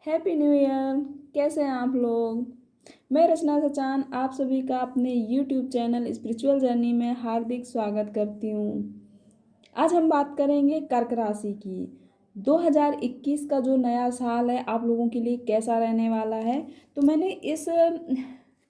Happy new year. कैसे हैं आप लोग। मैं रचना सचान आप सभी का अपने यूट्यूब चैनल स्पिरिचुअल जर्नी में हार्दिक स्वागत करती हूँ। आज हम बात करेंगे कर्क राशि की। 2021 का जो नया साल है आप लोगों के लिए कैसा रहने वाला है। तो मैंने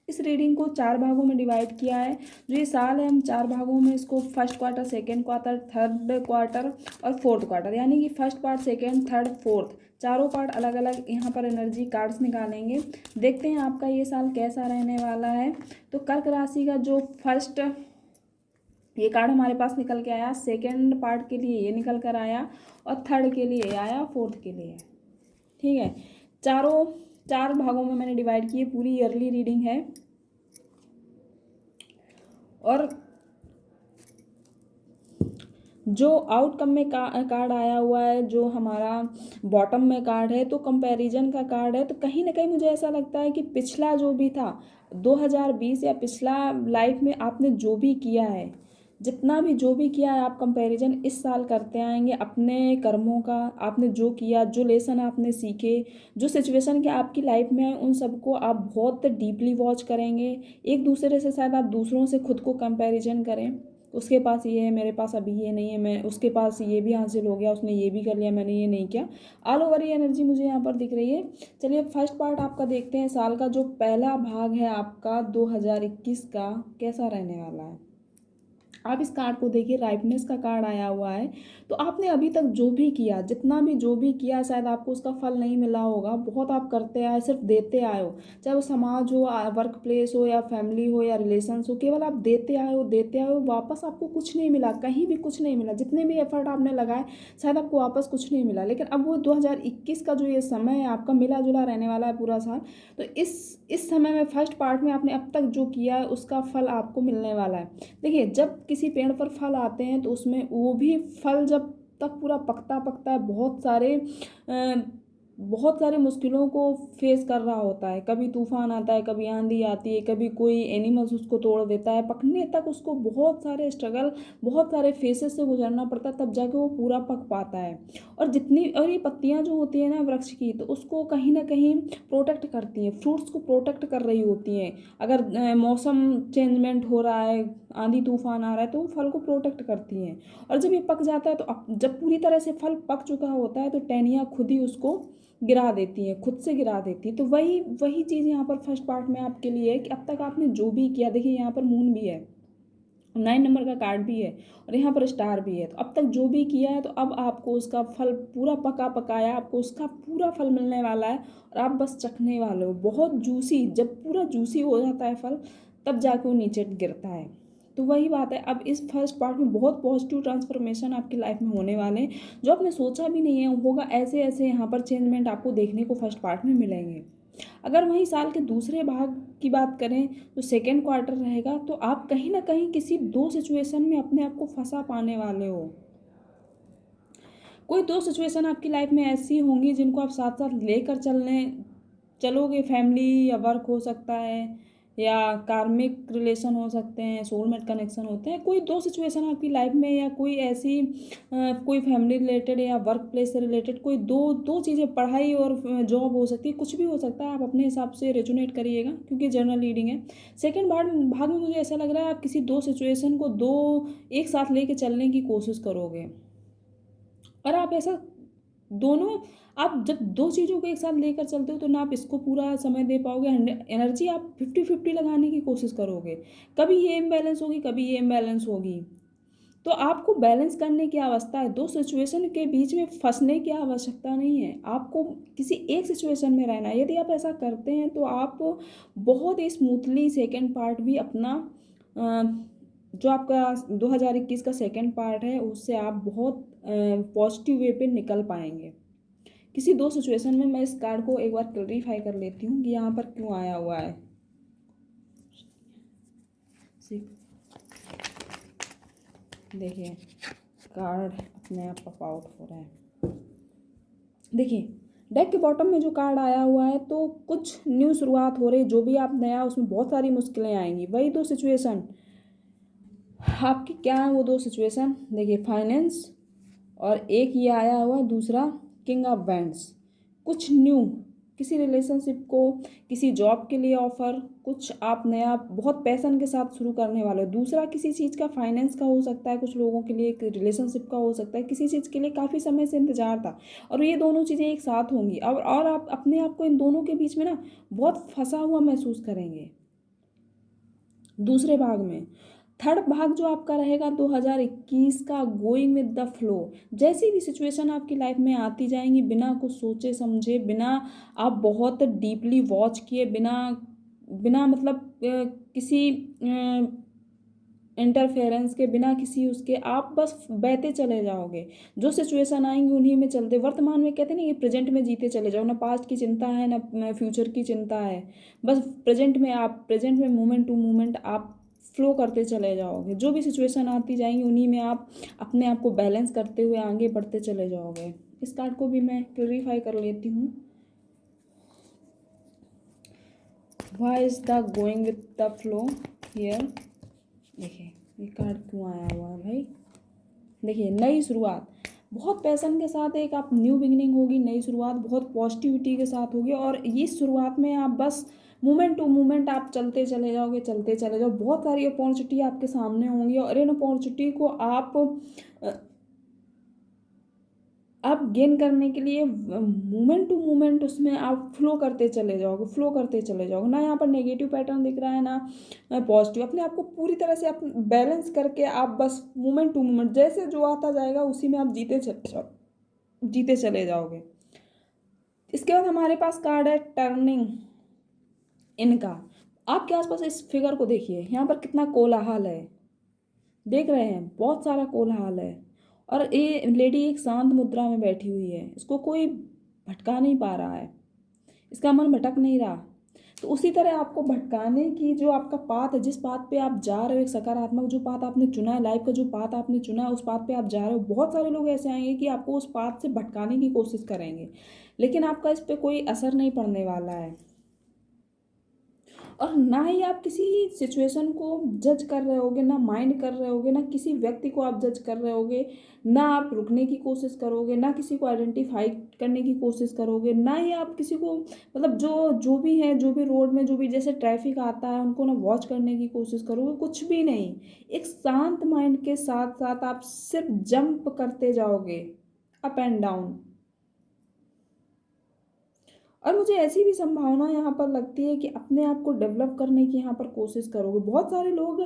इस रीडिंग को 4 भागों में डिवाइड किया है। जो ये साल है हम 4 भागों में इसको first quarter, second quarter, third quarter और फोर्थ क्वार्टर, यानी कि first part, second, third, fourth, चारों पार्ट अलग अलग यहाँ पर एनर्जी कार्ड्स निकालेंगे। देखते हैं आपका ये साल कैसा रहने वाला है। तो कर्क राशि का जो फर्स्ट ये कार्ड हमारे पास निकल के आया, सेकेंड पार्ट के लिए ये निकल कर आया और थर्ड के लिए आया, फोर्थ के लिए। ठीक है, 4 भागों में मैंने डिवाइड किए। पूरी ईयरली रीडिंग है और जो आउटकम में कार्ड आया हुआ है, जो हमारा बॉटम में कार्ड है, तो कंपैरिजन का कार्ड है। तो कहीं ना कहीं मुझे ऐसा लगता है कि पिछला जो भी था 2020 या पिछला लाइफ में आपने जो भी किया है, जितना भी जो भी किया है, आप कंपैरिजन इस साल करते आएंगे अपने कर्मों का। आपने जो किया, जो लेसन आपने सीखे, जो सिचुएशन के आपकी लाइफ में है, उन सबको आप बहुत डीपली वॉच करेंगे। एक दूसरे से शायद आप दूसरों से खुद को कंपैरिजन करें। उसके पास ये है, मेरे पास अभी ये नहीं है, मैं उसके पास ये भी हासिल हो गया, उसने ये भी कर लिया, मैंने ये नहीं किया। ऑल ओवर ये एनर्जी मुझे यहाँ पर दिख रही है। चलिए फर्स्ट पार्ट आपका देखते हैं। साल का जो पहला भाग है आपका 2021 का कैसा रहने वाला है। आप इस कार्ड को देखिए, राइपनेस का कार्ड आया हुआ है। तो आपने अभी तक जो भी किया, जितना भी जो भी किया, शायद आपको उसका फल नहीं मिला होगा। बहुत आप करते आए, सिर्फ देते आए हो, चाहे वो समाज हो, वर्क प्लेस हो, या फैमिली हो, या रिलेशंस हो, केवल आप देते आए हो, देते आए हो। वापस आपको कुछ नहीं मिला, कहीं भी कुछ नहीं मिला। जितने भी एफर्ट आपने लगाए, शायद आपको वापस कुछ नहीं मिला। लेकिन अब वो 2021 का जो ये समय है आपका मिला जुला रहने वाला है पूरा साल। तो इस समय में फर्स्ट पार्ट में आपने अब तक जो किया है उसका फल आपको मिलने वाला है। देखिए, जब किसी पेड़ पर फल आते हैं तो उसमें वो भी फल जब तक पूरा पकता पकता है, बहुत सारे मुश्किलों को फेस कर रहा होता है। कभी तूफान आता है, कभी आंधी आती है, कभी कोई एनिमल्स उसको तोड़ देता है। पकने तक उसको बहुत सारे स्ट्रगल, बहुत सारे फेसेस से गुजरना पड़ता है, तब जाके वो पूरा पक पाता है। और ये पत्तियां जो होती है ना वृक्ष की, तो उसको कहीं ना कहीं प्रोटेक्ट करती हैं, फ्रूट्स को प्रोटेक्ट कर रही होती हैं। अगर मौसम चेंजमेंट हो रहा है, आंधी तूफान आ रहा है, तो वो फल को प्रोटेक्ट करती हैं। और जब ये पक जाता है, तो जब पूरी तरह से फल पक चुका होता है, तो टहनियाँ खुद ही उसको गिरा देती हैं, खुद से गिरा देती है। तो वही वही चीज़ यहाँ पर फर्स्ट पार्ट में आपके लिए है कि अब तक आपने जो भी किया, देखिए यहाँ पर मून भी है, 9 नंबर का कार्ड भी है और यहाँ पर स्टार भी है। तो अब तक जो भी किया है, तो अब आपको उसका फल पूरा पका पकाया, आपको उसका पूरा फल मिलने वाला है और आप बस चखने वाले हो। बहुत जूसी, जब पूरा जूसी हो जाता है फल, तब जाके वो नीचे गिरता है। तो वही बात है, अब इस फर्स्ट पार्ट में बहुत पॉजिटिव ट्रांसफॉर्मेशन आपकी लाइफ में होने वाले हैं, जो आपने सोचा भी नहीं है होगा। ऐसे ऐसे यहाँ पर चेंजमेंट आपको देखने को फर्स्ट पार्ट में मिलेंगे। अगर वहीं साल के दूसरे भाग की बात करें, तो सेकेंड क्वार्टर रहेगा। तो आप कहीं ना कहीं किसी 2 सिचुएशन में अपने आप को फंसा पाने वाले हो। कोई 2 सिचुएशन आपकी लाइफ में ऐसी होंगी जिनको आप साथ साथ लेकर चलोगे। फैमिली या वर्क हो सकता है, या कार्मिक रिलेशन हो सकते हैं, सोलमेट कनेक्शन होते हैं। कोई 2 सिचुएशन आपकी लाइफ में, या कोई ऐसी कोई फैमिली रिलेटेड या वर्क प्लेस से रिलेटेड कोई दो चीज़ें, पढ़ाई और जॉब हो सकती है, कुछ भी हो सकता है। आप अपने हिसाब से रेजोनेट करिएगा, क्योंकि जर्नल रीडिंग है। सेकेंड भाग में मुझे ऐसा लग रहा है आप किसी 2 सिचुएशन को एक साथ लेके चलने की कोशिश करोगे। और आप ऐसा दोनों, आप जब 2 चीज़ों को एक साथ लेकर चलते हो, तो ना आप इसको पूरा समय दे पाओगे। एनर्जी आप 50-50 लगाने की कोशिश करोगे। कभी ये इम्बैलेंस होगी, कभी ये इम्बैलेंस होगी। तो आपको बैलेंस करने की आवश्यकता है। 2 सिचुएशन के बीच में फंसने की आवश्यकता नहीं है। आपको किसी एक सिचुएशन में रहना है। यदि आप ऐसा करते हैं, तो आप बहुत ही स्मूथली सेकेंड पार्ट भी अपना जो आपका 2021 का सेकेंड पार्ट है, उससे आप बहुत पॉजिटिव वे पे निकल पाएंगे। किसी 2 सिचुएशन में मैं इस कार्ड को एक बार क्लैरिफाई कर लेती हूँ कि यहाँ पर क्यों आया हुआ है। देखिए, कार्ड अपने आप पॉप आउट हो रहा है। देखिए, डेक के बॉटम में जो कार्ड आया हुआ है, तो कुछ न्यू शुरुआत हो रही है। जो भी आप नया, उसमें बहुत सारी मुश्किलें आएंगी। वही 2 सिचुएशन आपकी क्या है, वो 2 सिचुएशन देखिए, फाइनेंस, और एक ये आया हुआ है दूसरा किंग ऑफ वैंड्स। कुछ न्यू, किसी रिलेशनशिप को, किसी जॉब के लिए ऑफ़र, कुछ आप नया बहुत पैशन के साथ शुरू करने वाले हो। दूसरा किसी चीज़ का फाइनेंस का हो सकता है, कुछ लोगों के लिए एक रिलेशनशिप का हो सकता है, किसी चीज़ के लिए काफ़ी समय से इंतज़ार था और ये दोनों चीज़ें एक साथ होंगी और आप अपने आप को इन दोनों के बीच में ना बहुत फंसा हुआ महसूस करेंगे। दूसरे भाग में थर्ड भाग जो आपका रहेगा 2021 का, गोइंग विद द फ्लो। जैसी भी सिचुएशन आपकी लाइफ में आती जाएंगी, बिना कुछ सोचे समझे, बिना आप बहुत डीपली वॉच किए, बिना बिना मतलब किसी इंटरफेरेंस के, बिना किसी उसके, आप बस बहते चले जाओगे। जो सिचुएशन आएंगी उन्हीं में चलते, वर्तमान में कहते नहीं कि प्रेजेंट में जीते चले जाओ, ना पास्ट की चिंता है ना फ्यूचर की चिंता है। बस प्रेजेंट में मोमेंट टू मोमेंट आप फ्लो करते चले जाओगे। जो भी सिचुएशन आती जाएंगी उन्हीं में आप अपने आप को बैलेंस करते हुए आगे बढ़ते चले जाओगे। इस कार्ड को भी मैं क्लैरिफाई कर लेती हूँ। Why is the going with the flow here. देखिए ये कार्ड क्यों आया हुआ है भाई। देखिए नई शुरुआत, बहुत पैशन के साथ एक आप न्यू बिगिनिंग होगी, नई शुरुआत बहुत पॉजिटिविटी के साथ होगी और इस शुरुआत में आप बस मोमेंट टू मोमेंट आप चलते चले जाओगे, चलते चले जाओ। बहुत सारी अपॉर्चुनिटी आपके सामने होंगी और इन अपॉर्चुनिटी को आप गेन करने के लिए मोमेंट टू मोमेंट उसमें आप फ्लो करते चले जाओगे, फ्लो करते चले जाओगे। ना यहाँ पर नेगेटिव पैटर्न दिख रहा है ना पॉजिटिव। अपने आप को पूरी तरह से आप बैलेंस करके आप बस मोमेंट टू मोमेंट जैसे जो आता जाएगा उसी में आप जीते चले जाओगे। इसके बाद हमारे पास कार्ड है टर्निंग इनका। आपके आसपास इस फिगर को देखिए, यहाँ पर कितना कोलाहल है, देख रहे हैं, बहुत सारा कोलाहल है और ये लेडी एक शांत मुद्रा में बैठी हुई है। इसको कोई भटका नहीं पा रहा है, इसका मन भटक नहीं रहा। तो उसी तरह आपको भटकाने की जो आपका पाथ है, जिस पाथ पे आप जा रहे हो, एक सकारात्मक जो पाथ आपने चुना है, लाइफ का जो पाथ आपने चुना है, उस पाथ पे आप जा रहे हो। बहुत सारे लोग ऐसे आएंगे कि आपको उस पाथ से भटकाने की कोशिश करेंगे, लेकिन आपका इस पर कोई असर नहीं पड़ने वाला है। और ना ही आप किसी सिचुएशन को जज कर रहे होगे, ना माइंड कर रहे होगे, ना किसी व्यक्ति को आप जज कर रहे होगे, ना आप रुकने की कोशिश करोगे, ना किसी को आइडेंटिफाई करने की कोशिश करोगे, ना ही आप किसी को मतलब जो जो भी है, जो भी रोड में जो भी जैसे ट्रैफिक आता है उनको ना वॉच करने की कोशिश करोगे, कुछ भी नहीं। एक शांत माइंड के साथ साथ आप सिर्फ जंप करते जाओगे अप एंड डाउन। और मुझे ऐसी भी संभावना यहाँ पर लगती है कि अपने आप को डेवलप करने की यहाँ पर कोशिश करोगे। बहुत सारे लोग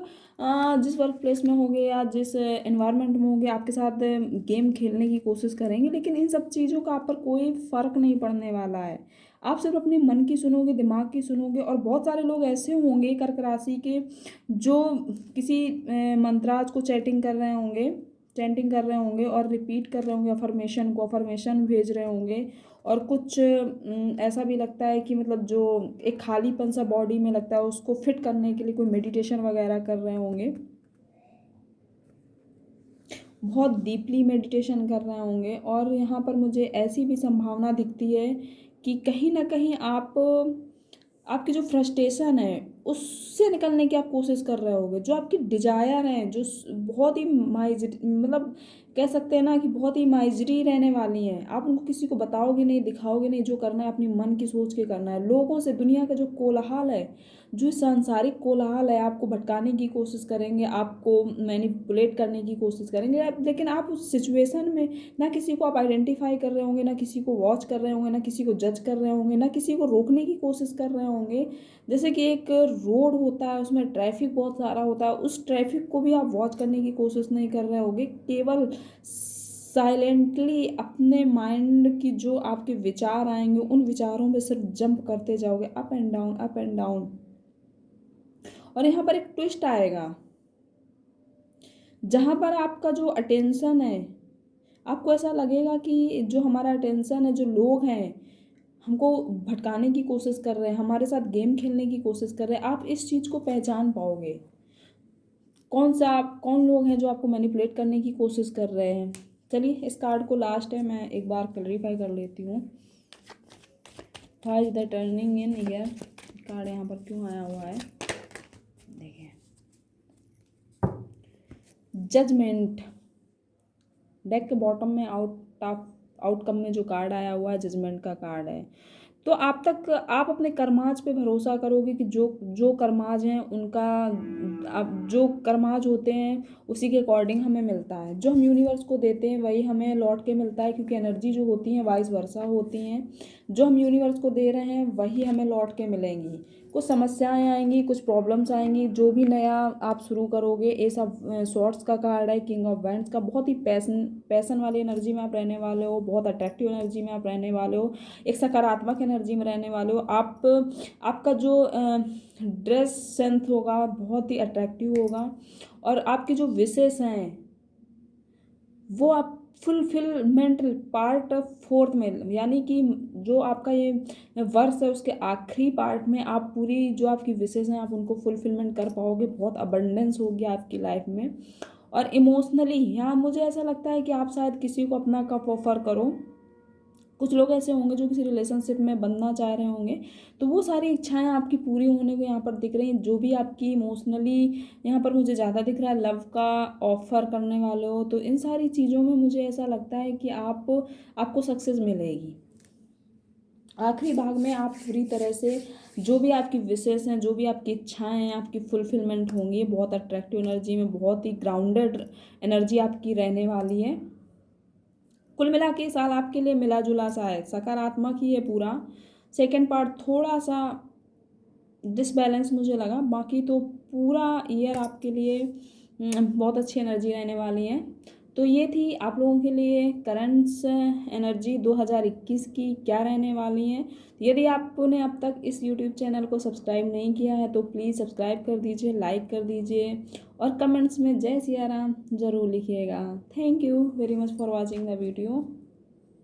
जिस वर्क प्लेस में होंगे या जिस एनवायरनमेंट में होंगे आपके साथ गेम खेलने की कोशिश करेंगे, लेकिन इन सब चीज़ों का आप पर कोई फ़र्क नहीं पड़ने वाला है। आप सिर्फ अपने मन की सुनोगे, दिमाग की सुनोगे। और बहुत सारे लोग ऐसे होंगे कर्क राशि के जो किसी मंत्राज को चैंटिंग कर रहे होंगे और रिपीट कर रहे होंगे अफर्मेशन भेज रहे होंगे। और कुछ ऐसा भी लगता है कि मतलब जो एक खालीपन सा बॉडी में लगता है उसको फिट करने के लिए कोई मेडिटेशन वगैरह कर रहे होंगे, बहुत डीपली मेडिटेशन कर रहे होंगे। और यहाँ पर मुझे ऐसी भी संभावना दिखती है कि कहीं ना कहीं आप आपकी जो फ्रस्ट्रेशन है उससे निकलने की आप कोशिश कर रहे होगे। जो आपकी डिजायर है, जो बहुत ही मतलब कह सकते हैं ना कि बहुत ही माइजरी रहने वाली हैं, आप उनको किसी को बताओगे नहीं, दिखाओगे नहीं। जो करना है अपनी मन की सोच के करना है। लोगों से, दुनिया का जो कोलाहल है, जो सांसारिक कोलाहल है, आपको भटकाने की कोशिश करेंगे, आपको मैनिपुलेट करने की कोशिश करेंगे। लेकिन आप उस सिचुएशन में ना किसी को आप आइडेंटिफाई कर रहे होंगे, ना किसी को वॉच कर रहे होंगे, ना किसी को जज कर रहे होंगे, ना किसी को रोकने की कोशिश कर रहे होंगे। जैसे कि एक रोड होता है, उसमें ट्रैफिक बहुत सारा होता है, उस ट्रैफिक को भी आप वॉच करने की कोशिश नहीं कर रहे होगे। केवल साइलेंटली अपने माइंड की जो आपके विचार आएंगे उन विचारों पे सिर्फ जंप करते जाओगे up and down, up and down. और यहाँ पर एक ट्विस्ट आएगा जहाँ पर आपका जो अटेंशन है, आपको ऐसा लगेगा कि जो हमारा अटेंशन है, जो लोग हैं हमको भटकाने की कोशिश कर रहे हैं, हमारे साथ गेम खेलने की कोशिश कर रहे हैं, आप इस चीज़ को पहचान पाओगे। कौन लोग हैं जो आपको मैनिपुलेट करने की कोशिश कर रहे हैं। चलिए इस कार्ड को लास्ट है मैं एक बार क्लैरिफाई कर लेती हूँ। Why is the turning in here, card यहाँ पर क्यों आया हुआ है। देखिए जजमेंट, डेक के बॉटम में आउटकम में जो कार्ड आया हुआ है जजमेंट का कार्ड है। तो आप अपने कर्माज पे भरोसा करोगे कि जो जो कर्माज हैं उनका, अब जो कर्माज होते हैं उसी के अकॉर्डिंग हमें मिलता है। जो हम यूनिवर्स को देते हैं वही हमें लौट के मिलता है, क्योंकि एनर्जी जो होती है वाइस वर्सा होती हैं। जो हम यूनिवर्स को दे रहे हैं वही हमें लौट के मिलेंगी। कुछ समस्याएं आएंगी, कुछ प्रॉब्लम्स आएंगी, जो भी नया आप शुरू करोगे। एस ऑफ सॉर्ड्स का कार्ड है, किंग ऑफ वैंड्स का। बहुत ही पैसन वाली एनर्जी में आप रहने वाले हो, बहुत अट्रैक्टिव एनर्जी में आप रहने वाले हो, एक सकारात्मक एनर्जी में रहने वाले हो आप। आपका जो ड्रेस सेंस होगा बहुत ही अट्रैक्टिव होगा, और आपके जो विशेष हैं वो आप फुलफिलमेंट पार्ट फोर्थ में, यानी कि जो आपका ये वर्ष है उसके आखिरी पार्ट में आप पूरी जो आपकी विशेष हैं आप उनको फुलफिलमेंट कर पाओगे। बहुत अबंडेंस होगी आपकी लाइफ में। और इमोशनली यहाँ मुझे ऐसा लगता है कि आप शायद किसी को अपना कप ऑफर करो। कुछ लोग ऐसे होंगे जो किसी रिलेशनशिप में बनना चाह रहे होंगे, तो वो सारी इच्छाएं आपकी पूरी होने को यहाँ पर दिख रही हैं। जो भी आपकी इमोशनली यहाँ पर मुझे ज़्यादा दिख रहा है, लव का ऑफर करने वाले हो, तो इन सारी चीज़ों में मुझे ऐसा लगता है कि आपको सक्सेस मिलेगी। आखिरी भाग में आप पूरी तरह से जो भी आपकी विशेष हैं, जो भी आपकी इच्छाएं हैं, आपकी फुलफिलमेंट होंगी। बहुत अट्रैक्टिव एनर्जी में, बहुत ही ग्राउंडेड एनर्जी आपकी रहने वाली है। कुल मिला के साल आपके लिए मिला जुला सा है, सकारात्मक ही है पूरा। सेकेंड पार्ट थोड़ा सा डिसबैलेंस मुझे लगा, बाकी तो पूरा ईयर आपके लिए बहुत अच्छी एनर्जी रहने वाली है। तो ये थी आप लोगों के लिए करंट्स एनर्जी 2021 की क्या रहने वाली हैं। यदि आपने अब तक इस यूट्यूब चैनल को सब्सक्राइब नहीं किया है तो प्लीज़ सब्सक्राइब कर दीजिए, लाइक कर दीजिए, और कमेंट्स में जय सिया राम ज़रूर लिखिएगा। Thank you very much for watching the video.